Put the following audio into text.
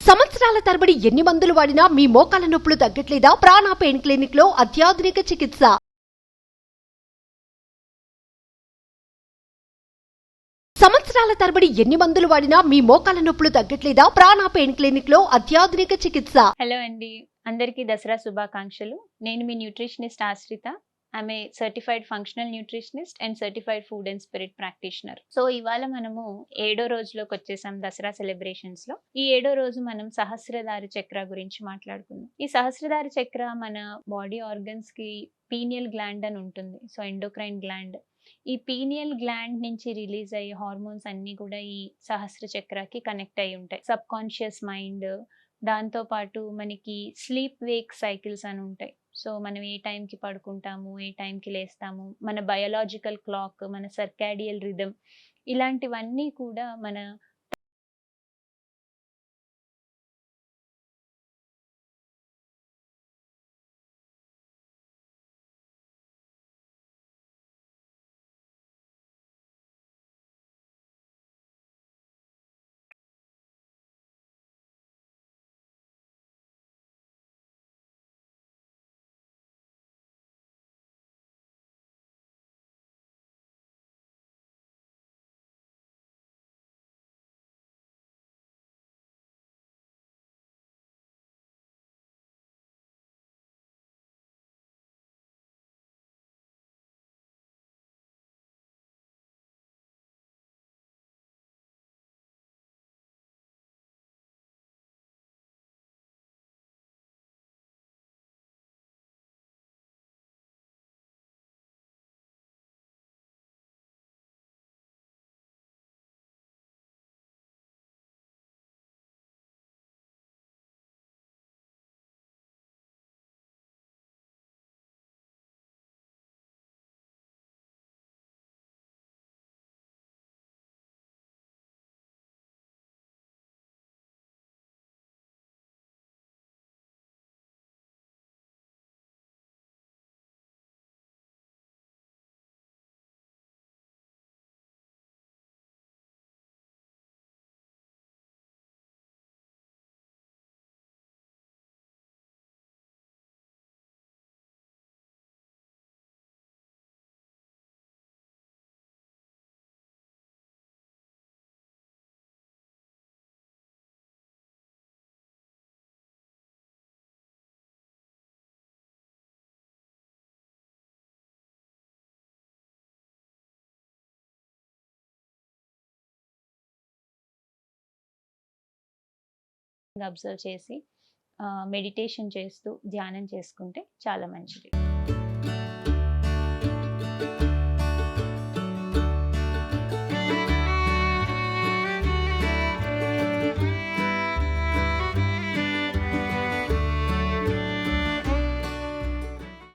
సంవత్సరాల తరబడి ఎన్ని మందులు వాడినా మీ మోకాల నొప్పులు తగ్గట్లేదా? ప్రాణ పెయిన్ క్లినిక్ లో అత్యాధునిక చికిత్స. సంవత్సరాల తరబడి ఎన్ని మందులు వాడినా మీ మోకాల నొప్పులు తగ్గట్లేదా? ప్రాణ పెయిన్ క్లినిక్ లో అత్యాధునిక చికిత్స. హలో అండి, అందరికీ దసరా శుభాకాంక్షలు. నేను మీ న్యూట్రిషనిస్ట్ ఆశ్రిత. I'm a certified functional nutritionist and certified food and spirit practitioner. So ఇవాళ మనము 7వ రోజులోకి వచ్చేసాం దసరా సెలబ్రేషన్స్ లో. ఈ 7వ రోజు మనం సహస్రధార చక్ర గురించి మాట్లాడుకుందాం. ఈ సహస్రధార చక్ర మన బాడీ ఆర్గన్స్ కి పీనియల్ గ్లాండ్ అని ఉంటుంది. So endocrine gland. ఈ పీనియల్ గ్లాండ్ నుంచి రిలీజ్ అయ్యే హార్మోన్స్ అన్ని కూడా ఈ సహస్ర చక్రకి కనెక్ట్ అయి ఉంటాయి. సబ్ కాన్షియస్ మైండ్, దాంతో పాటు మనకి స్లీప్ వేక్ సైకిల్స్ అని ఉంటాయి. సో మనం ఏ టైంకి పడుకుంటాము, ఏ టైంకి లేస్తాము, మన బయోలాజికల్ క్లాక్, మన సర్కాడియల్ రిథమ్, ఇలాంటివన్నీ కూడా మన అబ్జర్వ్ చేసి మెడిటేషన్ చేస్తూ ధ్యానం చేసుకుంటే చాలా మంచిది.